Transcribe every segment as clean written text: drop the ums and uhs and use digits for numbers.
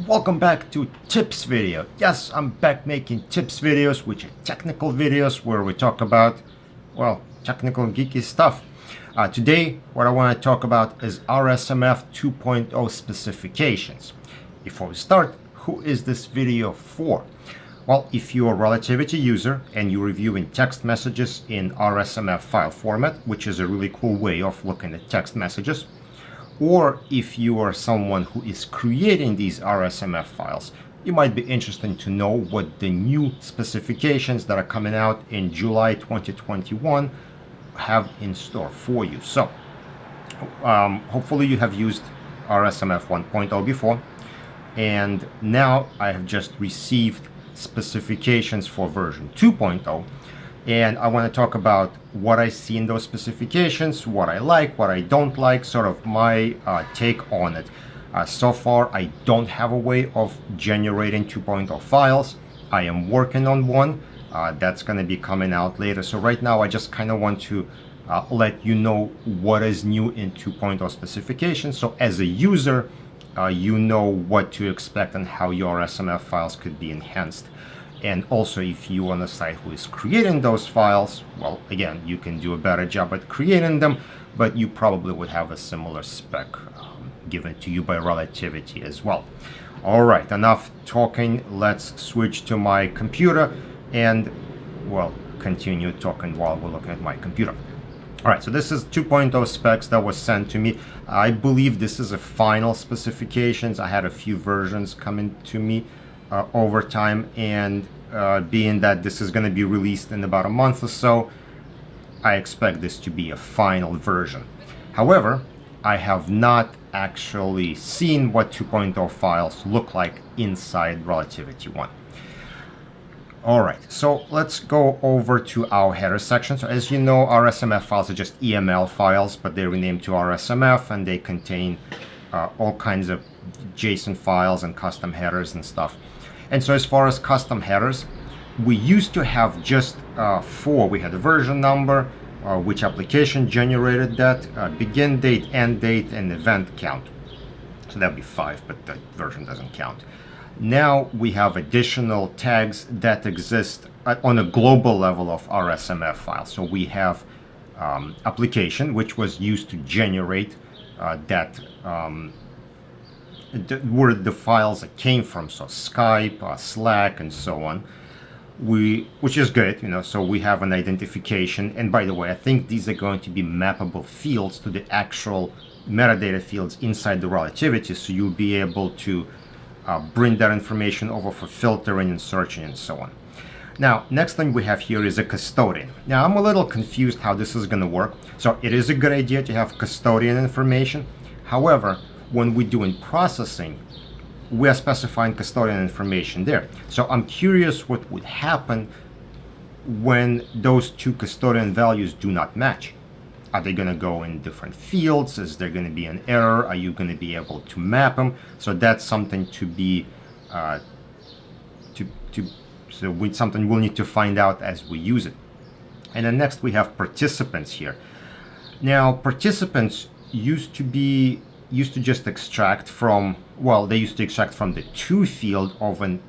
Welcome back to tips video. Yes, I'm back making tips videos, which are technical videos where we talk about, well, technical and geeky stuff. Today, what I want to talk about is RSMF 2.0 specifications. Before we start, who is this video for? Well, if you're a Relativity user and you're reviewing text messages in RSMF file format, which is a really cool way of looking at text messages, or if you are someone who is creating these RSMF files, you might be interested to know what the new specifications that are coming out in July 2021 have in store for you. So, hopefully you have used RSMF 1.0 before, and now I have just received specifications for version 2.0. And I want to talk about what I see in those specifications, what I like, what I don't like, sort of my take on it. So far, I don't have a way of generating 2.0 files. I am working on one that's going to be coming out later. So right now, I just kind of want to let you know what is new in 2.0 specifications. So as a user, you know what to expect and how your RSMF files could be enhanced. And also, if you on the site who is creating those files, well, again, you can do a better job at creating them, but you probably would have a similar spec given to you by Relativity as well. All right, enough talking. Let's switch to my computer and, well, continue talking while we're looking at my computer. All right, so this is 2.0 specs that was sent to me. I believe this is a final specifications. I had a few versions coming to me over time, and being that this is going to be released in about a month or so, I expect this to be a final version. However, I have not actually seen what 2.0 files look like inside Relativity 1. Alright, so let's go over to our header section. So as you know, RSMF files are just EML files, but they're renamed to RSMF, and they contain all kinds of Json files and custom headers and stuff. And so as far as custom headers, we used to have just four. We had a version number, which application generated that, begin date, end date, and event count. So that'd be 5, but that version doesn't count. Now we have additional tags that exist on a global level of RSMF files. So we have application, which was used to generate where the files that came from, so Skype, Slack, and so on. Which is good, you know, so we have an identification. And by the way, I think these are going to be mappable fields to the actual metadata fields inside the Relativity, so you'll be able to bring that information over for filtering and searching and so on. Now, next thing we have here is a custodian. Now, I'm a little confused how this is going to work. So it is a good idea to have custodian information. However, when we're doing processing, we are specifying custodian information there. So I'm curious what would happen when those two custodian values do not match. Are they going to go in different fields? Is there going to be an error? Are you going to be able to map them? So that's something to be something we'll need to find out as we use it. And then next we have participants here. Now, participants used to just extract from, well, they used to extract from the to field of an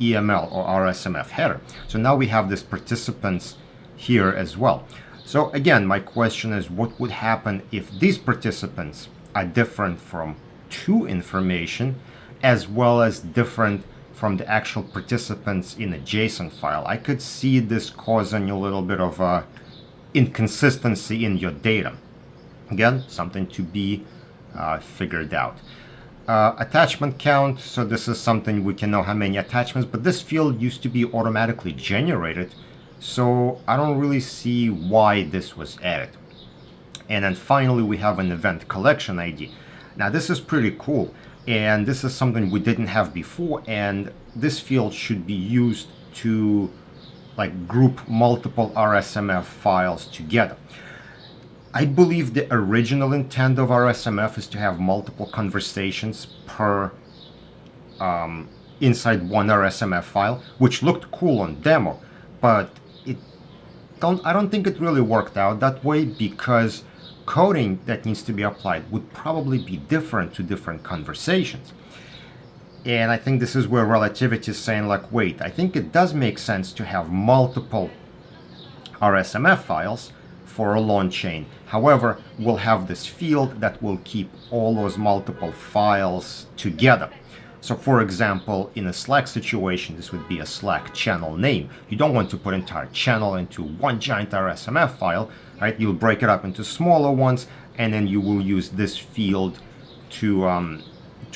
EML or RSMF header. So now we have this participants here as well. So again, my question is, what would happen if these participants are different from to information as well as different from the actual participants in a JSON file? I could see this causing a little bit of inconsistency in your data. Again, something to be figured out. Attachment count, so this is something we can know how many attachments, but this field used to be automatically generated, so I don't really see why this was added. And then finally we have an event collection ID. Now this is pretty cool, and this is something we didn't have before, and this field should be used to like group multiple RSMF files together. I believe the original intent of RSMF is to have multiple conversations per inside one RSMF file, which looked cool on demo, but I don't think it really worked out that way, because coding that needs to be applied would probably be different to different conversations. And I think this is where relativity is saying, like, wait, I think it does make sense to have multiple RSMF files for a long chain. However, we'll have this field that will keep all those multiple files together. So for example, in a Slack situation, this would be a Slack channel name. You don't want to put entire channel into one giant RSMF file, right? You'll break it up into smaller ones, and then you will use this field to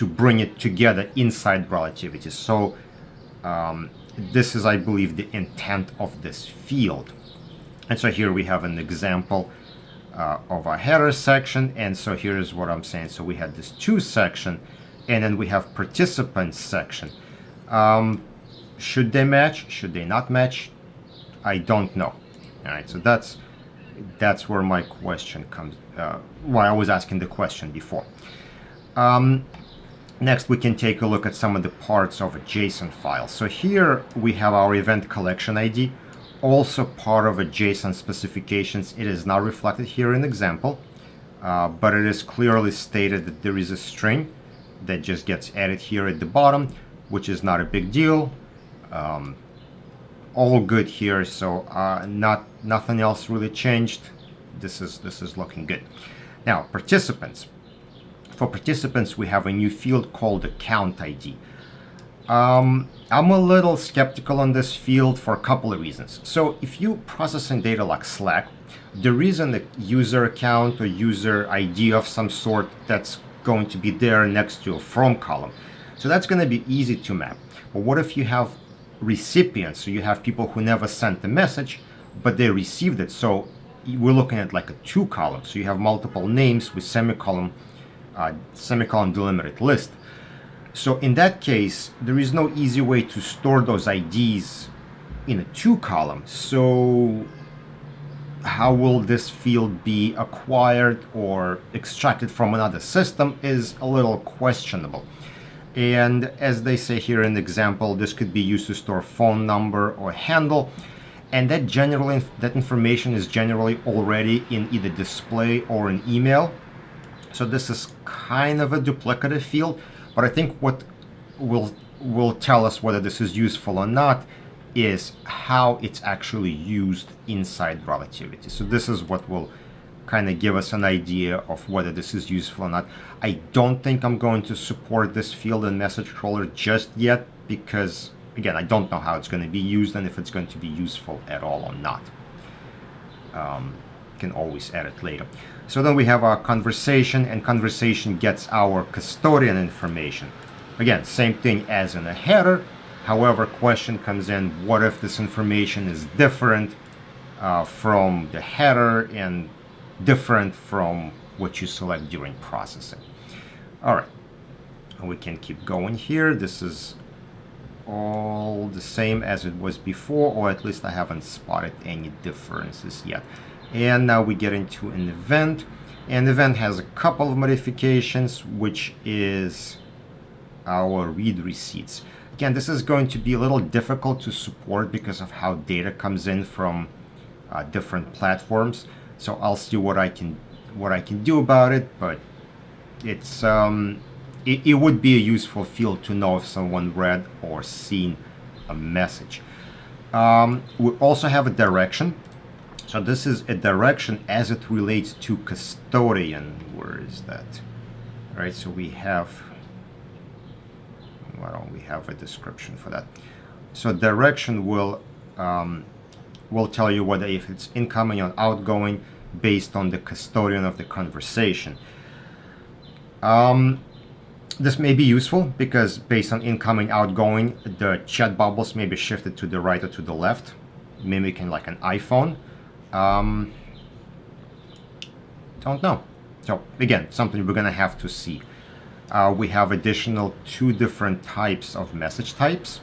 bring it together inside relativity. So this is, I believe, the intent of this field. And so here we have an example of a header section. And so here's what I'm saying. So we had this to section, and then we have participants section. Should they match? Should they not match? I don't know. All right, so that's where my question comes. Why I was asking the question before. Next, we can take a look at some of the parts of a JSON file. So here we have our event collection ID, also part of a JSON specifications. It is not reflected here in the example, but it is clearly stated that there is a string that just gets added here at the bottom, which is not a big deal. All good here, so nothing else really changed. This is looking good. Now, participants. For participants, we have a new field called account ID. I'm a little skeptical on this field for a couple of reasons. So if you processing data like Slack, there isn't a user account or user ID of some sort that's going to be there next to a from column. So that's going to be easy to map. But what if you have recipients? So you have people who never sent the message, but they received it. So we're looking at like a to column. So you have multiple names with semicolon delimited list. So in that case, there is no easy way to store those IDs in a to column. So how will this field be acquired or extracted from another system is a little questionable. And as they say here in the example, this could be used to store phone number or handle. And that information is generally already in either display or an email. So this is kind of a duplicative field, but I think what will tell us whether this is useful or not is how it's actually used inside relativity. So this is what will kind of give us an idea of whether this is useful or not. I don't think I'm going to support this field in message crawler just yet because, again, I don't know how it's going to be used and if it's going to be useful at all or not. Can always add it later. So then we have our conversation, and conversation gets our custodian information. Again, same thing as in a header. However, question comes in, what if this information is different from the header and different from what you select during processing? All right, we can keep going here. This is all the same as it was before, or at least I haven't spotted any differences yet. And now we get into an event, and the event has a couple of modifications, which is our read receipts. Again, this is going to be a little difficult to support because of how data comes in from different platforms. So I'll see what I can do about it, but it's it would be a useful field to know if someone read or seen a message. We also have a direction. So this is a direction as it relates to custodian. Where is that? All right, so we have, why don't we have a description for that? So direction will tell you whether if it's incoming or outgoing based on the custodian of the conversation. This may be useful because based on incoming, outgoing, the chat bubbles may be shifted to the right or to the left, mimicking like an iPhone. Don't know. So again, something we're gonna have to see. We have additional 2 different types of message types,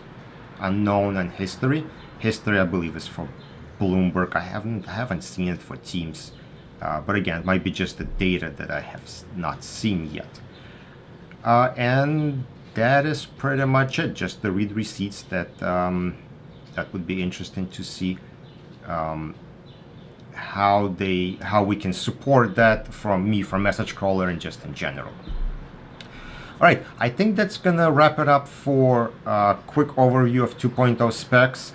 unknown and history. History, I believe, is for Bloomberg. I haven't seen it for Teams, but again, it might be just the data that I have not seen yet. And that is pretty much it. Just the read receipts that would be interesting to see. How we can support that from message crawler and just in general. All right, I think that's gonna wrap it up for a quick overview of 2.0 specs.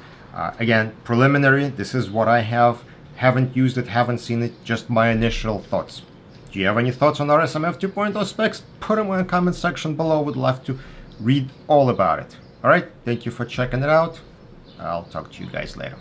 Again, preliminary, this is what I have. Haven't used it, haven't seen it, just my initial thoughts. Do you have any thoughts on RSMF 2.0 specs? Put them in the comment section below. Would love to read all about it. All right, thank you for checking it out. I'll talk to you guys later.